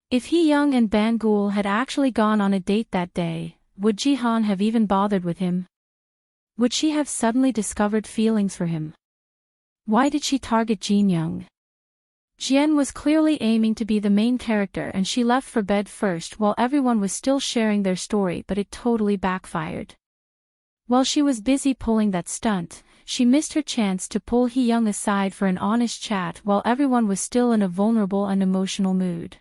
If Hee-young and Bangul had actually gone on a date that day, would Jihan have even bothered with him? Would she have suddenly discovered feelings for him? Why did she target Jin-young? Jian was clearly aiming to be the main character and she left for bed first while everyone was still sharing their story, but it totally backfired. While she was busy pulling that stunt, she missed her chance to pull Hee-young aside for an honest chat while everyone was still in a vulnerable and emotional mood.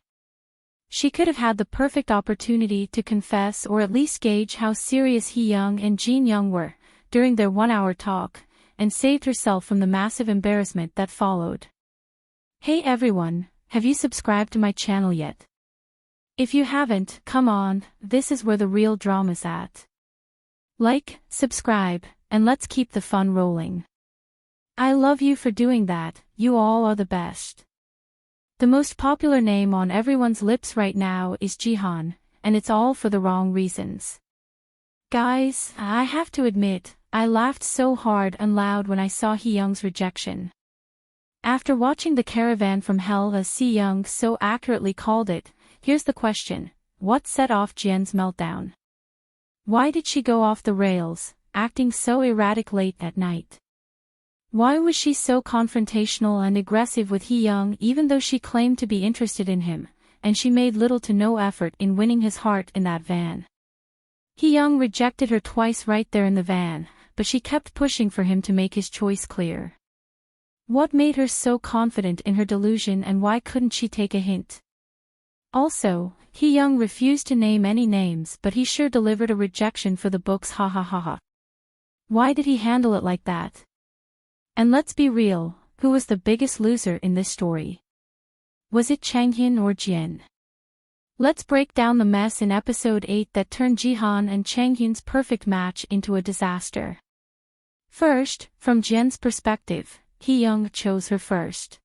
She could have had the perfect opportunity to confess or at least gauge how serious Hee-young and Jin-young were during their 1-hour talk, and saved herself from the massive embarrassment that followed. Hey everyone, have you subscribed to my channel yet? If you haven't, come on, this is where the real drama's at. Like, subscribe, and let's keep the fun rolling. I love you for doing that, you all are the best. The most popular name on everyone's lips right now is Jihan, and it's all for the wrong reasons. Guys, I have to admit, I laughed so hard and loud when I saw Hee-young's rejection. After watching The Caravan from Hell as Si-young so accurately called it, here's the question: what set off Jian's meltdown? Why did she go off the rails, acting so erratic late at night? Why was she so confrontational and aggressive with Hee-young even though she claimed to be interested in him, and she made little to no effort in winning his heart in that van? Hee-young rejected her twice right there in the van, but she kept pushing for him to make his choice clear. What made her so confident in her delusion, and why couldn't she take a hint? Also, Hee-young refused to name any names, but he sure delivered a rejection for the books, ha ha ha ha. Why did he handle it like that? And let's be real, who was the biggest loser in this story? Was it Changhyun or Jian? Let's break down the mess in episode 8 that turned Jihan and Changhyun's perfect match into a disaster. First, from Jian's perspective, Hee-young chose her first.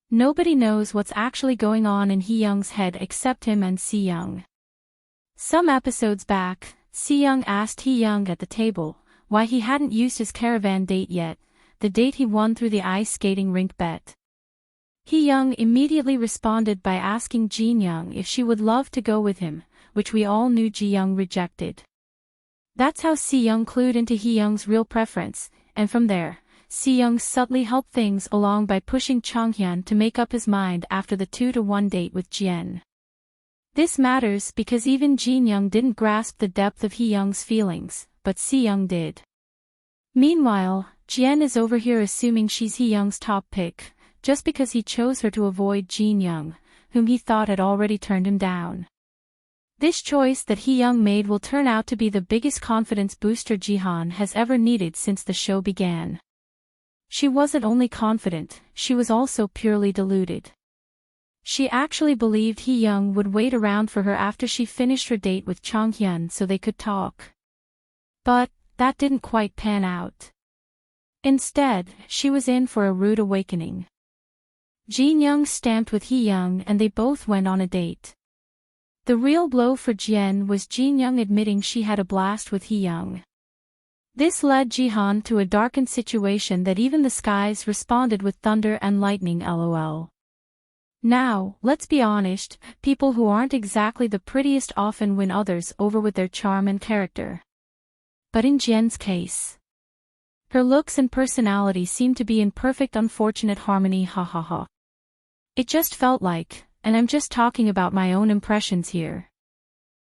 Nobody knows what's actually going on in Hee-young's head except him and Si-young. Some episodes back, Si-young asked Hee-young at the table why he hadn't used his caravan date yet, the date he won through the ice skating rink bet. Hee-young immediately responded by asking Jin-young if she would love to go with him, which we all knew Ji-young rejected. That's how Si-young clued into Hee-young's real preference, and from there, Si-young subtly helped things along by pushing Changhyun to make up his mind after the 2-to-1 date with Jian. This matters because even Jin-young didn't grasp the depth of Hee-young's feelings, but Si-young did. Meanwhile, Jian is over here assuming she's Hee-young's top pick, just because he chose her to avoid Jin-young, whom he thought had already turned him down. This choice that Hee-young made will turn out to be the biggest confidence booster Jihan has ever needed since the show began. She wasn't only confident, she was also purely deluded. She actually believed Hee-young would wait around for her after she finished her date with Changhyun so they could talk. But that didn't quite pan out. Instead, she was in for a rude awakening. Jin-young stamped with Hee-young and they both went on a date. The real blow for Jian was Jin-young admitting she had a blast with Hee-young. This led Jihan to a darkened situation that even the skies responded with thunder and lightning, lol. Now, let's be honest, people who aren't exactly the prettiest often win others over with their charm and character. But in Jian's case, her looks and personality seemed to be in perfect unfortunate harmony, ha ha ha. It just felt like, and I'm just talking about my own impressions here.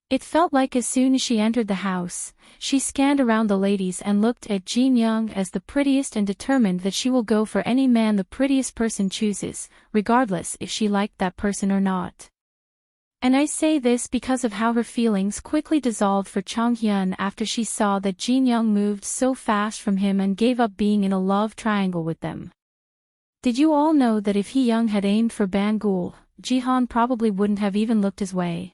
It felt like as soon as she entered the house, she scanned around the ladies and looked at Jin-young as the prettiest and determined that she will go for any man the prettiest person chooses, regardless if she liked that person or not. And I say this because of how her feelings quickly dissolved for Changhyun after she saw that Jin-young moved so fast from him and gave up being in a love triangle with them. Did you all know that if Hee-young had aimed for Bangul, Jihan probably wouldn't have even looked his way?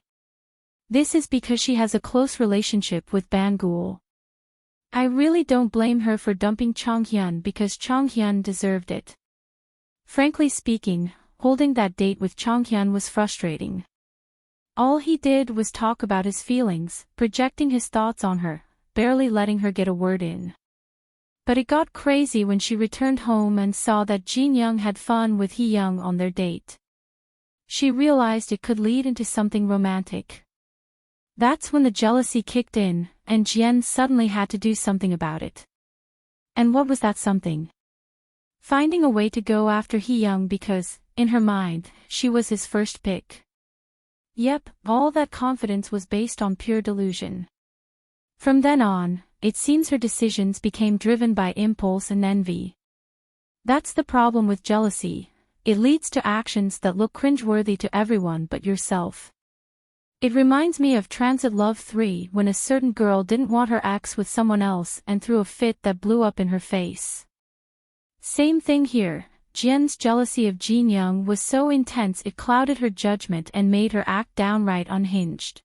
This is because she has a close relationship with Bangul. I really don't blame her for dumping Changhyun because Changhyun deserved it. Frankly speaking, holding that date with Changhyun was frustrating. All he did was talk about his feelings, projecting his thoughts on her, barely letting her get a word in. But it got crazy when she returned home and saw that Jin-young had fun with Hee-young on their date. She realized it could lead into something romantic. That's when the jealousy kicked in, and Jian suddenly had to do something about it. And what was that something? Finding a way to go after Hee-young because, in her mind, she was his first pick. Yep, all that confidence was based on pure delusion. From then on, it seems her decisions became driven by impulse and envy. That's the problem with jealousy. It leads to actions that look cringeworthy to everyone but yourself. It reminds me of Transit Love 3 when a certain girl didn't want her ex with someone else and threw a fit that blew up in her face. Same thing here, Jian's jealousy of Jin-young was so intense it clouded her judgment and made her act downright unhinged.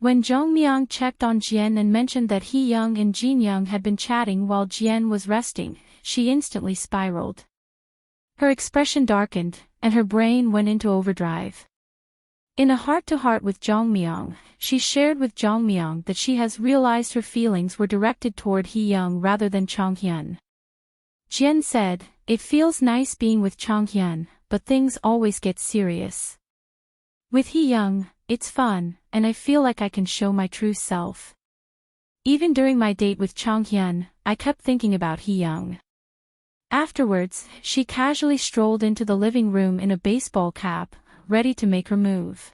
When Jongmyung checked on Jian and mentioned that Hee-young and Jin-young had been chatting while Jian was resting, she instantly spiraled. Her expression darkened, and her brain went into overdrive. In a heart-to-heart with Jongmyung, she shared with Jongmyung that she has realized her feelings were directed toward Hee-young rather than Chonghyun. Jian said, "It feels nice being with Chonghyun, but things always get serious. With Hee-young, it's fun, and I feel like I can show my true self. Even during my date with Chonghyun, I kept thinking about Hee-young." Afterwards, she casually strolled into the living room in a baseball cap, ready to make her move.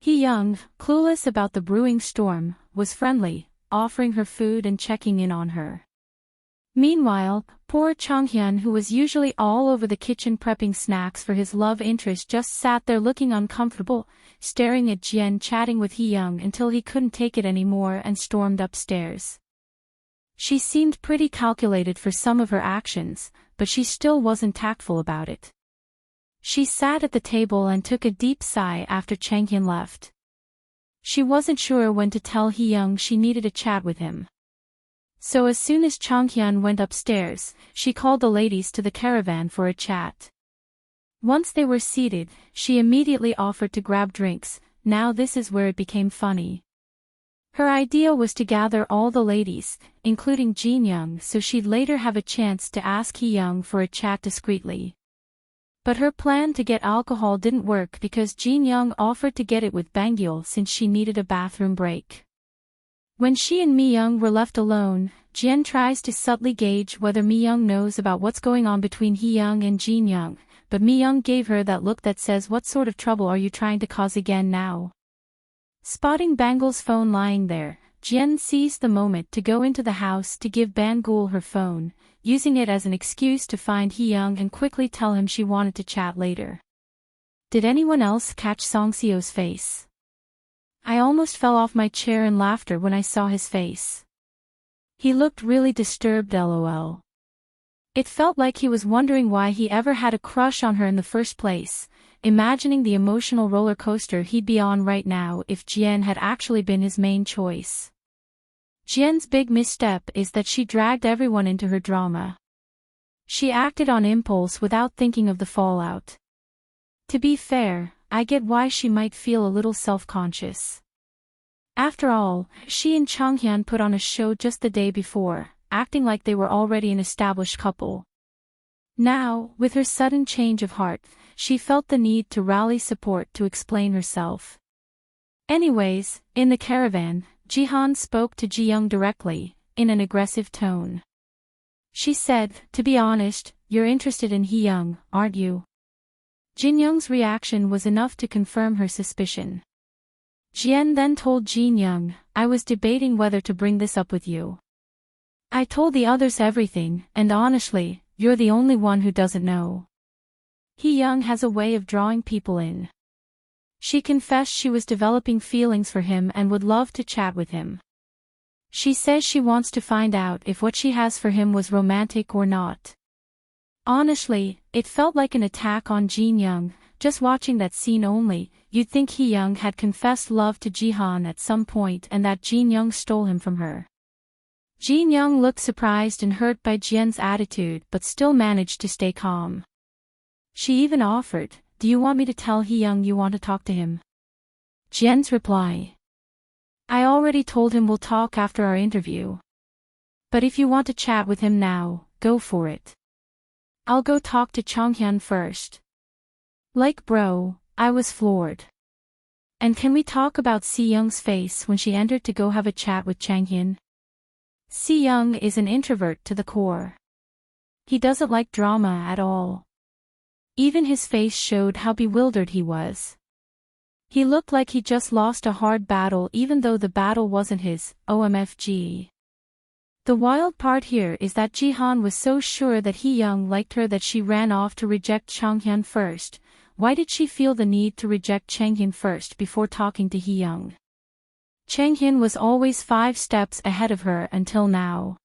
Hee-young, clueless about the brewing storm, was friendly, offering her food and checking in on her. Meanwhile, poor Chonghyun, who was usually all over the kitchen prepping snacks for his love interest, just sat there looking uncomfortable, staring at Jian chatting with Hee-young until he couldn't take it anymore and stormed upstairs. She seemed pretty calculated for some of her actions, but she still wasn't tactful about it. She sat at the table and took a deep sigh after Changhyun left. She wasn't sure when to tell Hee-young she needed a chat with him. So as soon as Chonghyun went upstairs, she called the ladies to the caravan for a chat. Once they were seated, she immediately offered to grab drinks. Now this is where it became funny. Her idea was to gather all the ladies, including Jin-young, so she'd later have a chance to ask Hee-young for a chat discreetly. But her plan to get alcohol didn't work because Jin-young offered to get it with Bangul since she needed a bathroom break. When she and Mi-young were left alone, Jian tries to subtly gauge whether Mi-young knows about what's going on between Hee-young and Jin-young, but Mi-young gave her that look that says, "What sort of trouble are you trying to cause again now?" Spotting Bangul's phone lying there, Jian seized the moment to go into the house to give Bangul her phone, using it as an excuse to find Hee-young and quickly tell him she wanted to chat later. Did anyone else catch Song Seo's face? I almost fell off my chair in laughter when I saw his face. He looked really disturbed, lol. It felt like he was wondering why he ever had a crush on her in the first place, imagining the emotional roller coaster he'd be on right now if Jian had actually been his main choice. Jian's big misstep is that she dragged everyone into her drama. She acted on impulse without thinking of the fallout. To be fair, I get why she might feel a little self-conscious. After all, she and Chonghyun put on a show just the day before, acting like they were already an established couple. Now, with her sudden change of heart, she felt the need to rally support to explain herself. Anyways, in the caravan, Jihan spoke to Ji-young directly, in an aggressive tone. She said, "To be honest, you're interested in Hee-young, aren't you?" Jin-young's reaction was enough to confirm her suspicion. Jian then told Jin-young, "I was debating whether to bring this up with you. I told the others everything, and honestly, you're the only one who doesn't know. Hee-young has a way of drawing people in." She confessed she was developing feelings for him and would love to chat with him. She says she wants to find out if what she has for him was romantic or not. Honestly, it felt like an attack on Jin-young. Just watching that scene only, you'd think Hee-young had confessed love to Jihan at some point and that Jin-young stole him from her. Jin-young looked surprised and hurt by Jian's attitude but still managed to stay calm. She even offered, "Do you want me to tell Hee-young you want to talk to him?" Jian's reply: "I already told him we'll talk after our interview. But if you want to chat with him now, go for it. I'll go talk to Chonghyun first." Like bro, I was floored. And can we talk about Si-young's face when she entered to go have a chat with Changhyun? Si-young is an introvert to the core. He doesn't like drama at all. Even his face showed how bewildered he was. He looked like he just lost a hard battle even though the battle wasn't his. OMFG. The wild part here is that Jihan was so sure that Hee-young liked her that she ran off to reject Changhyun first. Why did she feel the need to reject Changhyun first before talking to Hee-young? Changhyun was always 5 steps ahead of her until now.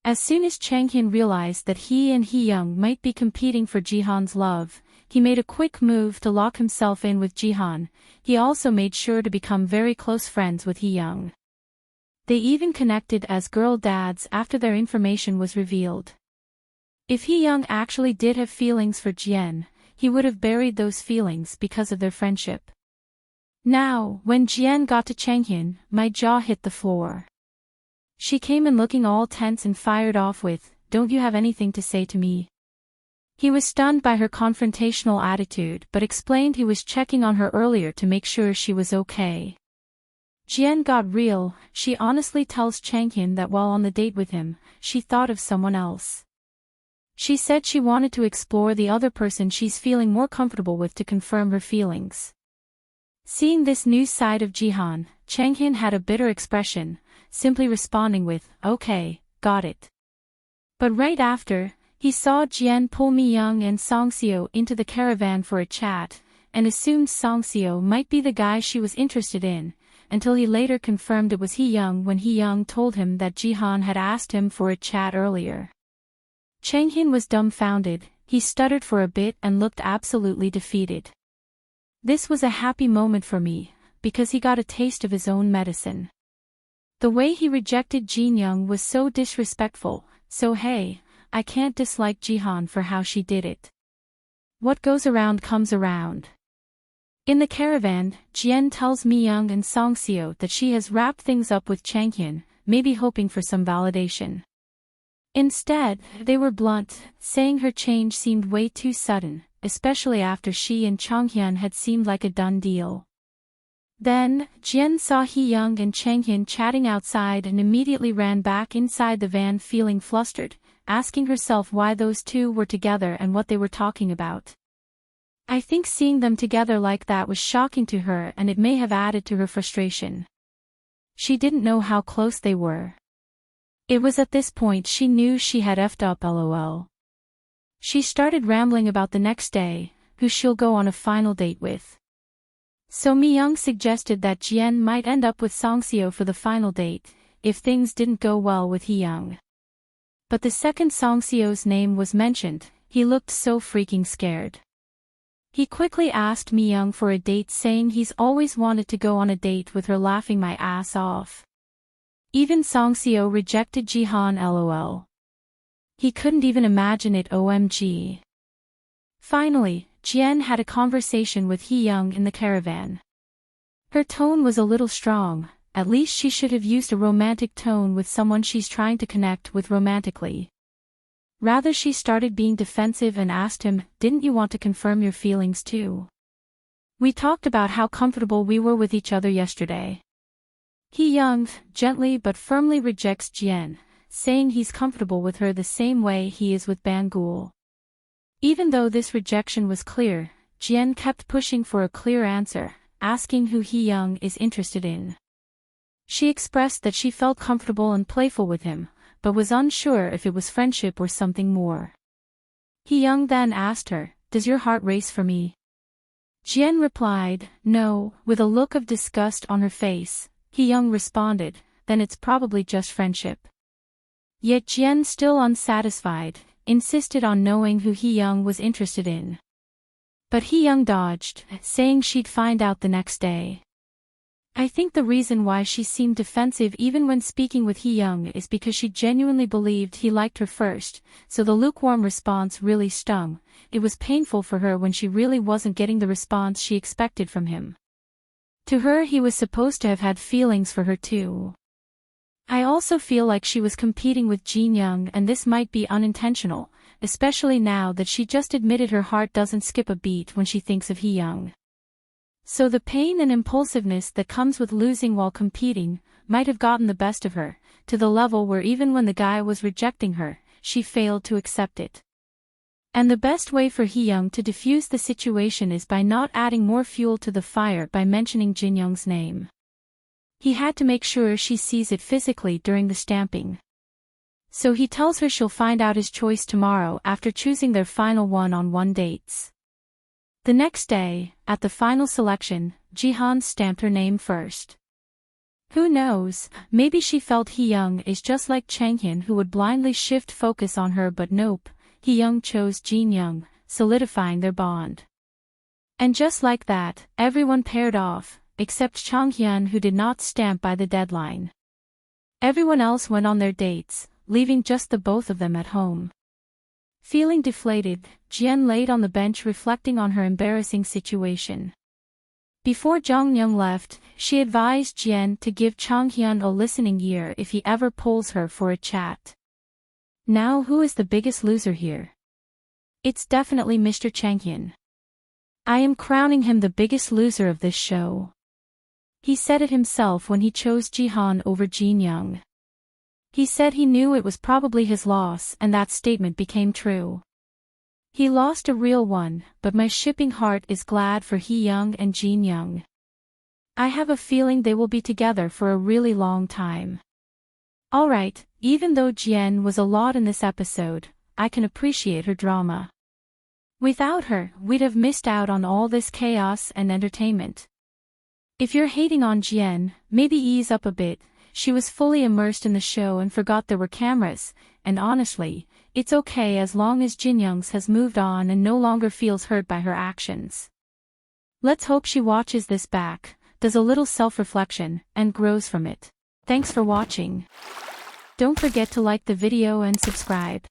As soon as Changhyun realized that he and Hee-young might be competing for Jihan's love, he made a quick move to lock himself in with Jihan. He also made sure to become very close friends with Hee-young. They even connected as girl dads after their information was revealed. If Hee-young actually did have feelings for Jian, he would have buried those feelings because of their friendship. Now, when Jian got to Changhyun, my jaw hit the floor. She came in looking all tense and fired off with, "Don't you have anything to say to me?" He was stunned by her confrontational attitude but explained he was checking on her earlier to make sure she was okay. Jian got real. She honestly tells Changhyun that while on the date with him, she thought of someone else. She said she wanted to explore the other person she's feeling more comfortable with to confirm her feelings. Seeing this new side of Jihan, Changhyun had a bitter expression, simply responding with, "Okay, got it." But right after, he saw Jian pull Mi-young and Song-seo into the caravan for a chat, and assumed Song-seo might be the guy she was interested in, until he later confirmed it was Hee-young when Hee-young told him that Jihan had asked him for a chat earlier. Changhyun was dumbfounded. He stuttered for a bit and looked absolutely defeated. This was a happy moment for me, because he got a taste of his own medicine. The way he rejected Jin-young was so disrespectful, so hey, I can't dislike Jihan for how she did it. What goes around comes around. In the caravan, Jian tells Mi-young and Song-seo that she has wrapped things up with Changhyun, maybe hoping for some validation. Instead, they were blunt, saying her change seemed way too sudden, especially after she and Changhyun had seemed like a done deal. Then, Jian saw Hee-young and Changhyun chatting outside and immediately ran back inside the van feeling flustered, asking herself why those two were together and what they were talking about. I think seeing them together like that was shocking to her and it may have added to her frustration. She didn't know how close they were. It was at this point she knew she had effed up lol. She started rambling about the next day, who she'll go on a final date with. So Mi-young suggested that Jian might end up with Song-seo for the final date, if things didn't go well with Hee-young. But the second Song-seo's name was mentioned, he looked so freaking scared. He quickly asked Mi-young for a date saying he's always wanted to go on a date with her laughing my ass off. Even Song-seo rejected Jihan lol. He couldn't even imagine it OMG. Finally, Jian had a conversation with Hee-young in the caravan. Her tone was a little strong, at least she should have used a romantic tone with someone she's trying to connect with romantically. Rather she started being defensive and asked him, "Didn't you want to confirm your feelings too? We talked about how comfortable we were with each other yesterday." Hee-young, gently but firmly rejects Jian, saying he's comfortable with her the same way he is with Bangul. Even though this rejection was clear, Jian kept pushing for a clear answer, asking who Hee-young is interested in. She expressed that she felt comfortable and playful with him, but was unsure if it was friendship or something more. Hee-young then asked her, "Does your heart race for me?" Jian replied, "No," with a look of disgust on her face. Hee-young responded, "Then it's probably just friendship." Yet Jian, still unsatisfied, insisted on knowing who Hee-young was interested in. But Hee-young dodged, saying she'd find out the next day. I think the reason why she seemed defensive even when speaking with Hee-young is because she genuinely believed he liked her first, so the lukewarm response really stung. It was painful for her when she really wasn't getting the response she expected from him. To her he was supposed to have had feelings for her too. I also feel like she was competing with Jin-young and this might be unintentional, especially now that she just admitted her heart doesn't skip a beat when she thinks of Hee-young. So the pain and impulsiveness that comes with losing while competing might have gotten the best of her, to the level where even when the guy was rejecting her, she failed to accept it. And the best way for Hee-young to defuse the situation is by not adding more fuel to the fire by mentioning Jin-young's name. He had to make sure she sees it physically during the stamping. So he tells her she'll find out his choice tomorrow after choosing their final one-on-one dates. The next day, at the final selection, Jihan stamped her name first. Who knows, maybe she felt Hee-young is just like Changhyun, who would blindly shift focus on her, but nope, Hee-young chose Jin-young, solidifying their bond. And just like that, everyone paired off, except Changhyun, who did not stamp by the deadline. Everyone else went on their dates, leaving just the both of them at home. Feeling deflated, Jian laid on the bench reflecting on her embarrassing situation. Before Jong-young left, she advised Jian to give Changhyun a listening ear if he ever pulls her for a chat. Now who is the biggest loser here? It's definitely Mr. Changhyun. I am crowning him the biggest loser of this show. He said it himself when he chose Jihan over Jin-young. He said he knew it was probably his loss, and that statement became true. He lost a real one, but my shipping heart is glad for Hee-young and Jin-young. I have a feeling they will be together for a really long time. Alright, even though Jian was a lot in this episode, I can appreciate her drama. Without her, we'd have missed out on all this chaos and entertainment. If you're hating on Jian, maybe ease up a bit. She was fully immersed in the show and forgot there were cameras, and honestly, it's okay as long as Jin-young's has moved on and no longer feels hurt by her actions. Let's hope she watches this back, does a little self-reflection, and grows from it. Thanks for watching. Don't forget to like the video and subscribe.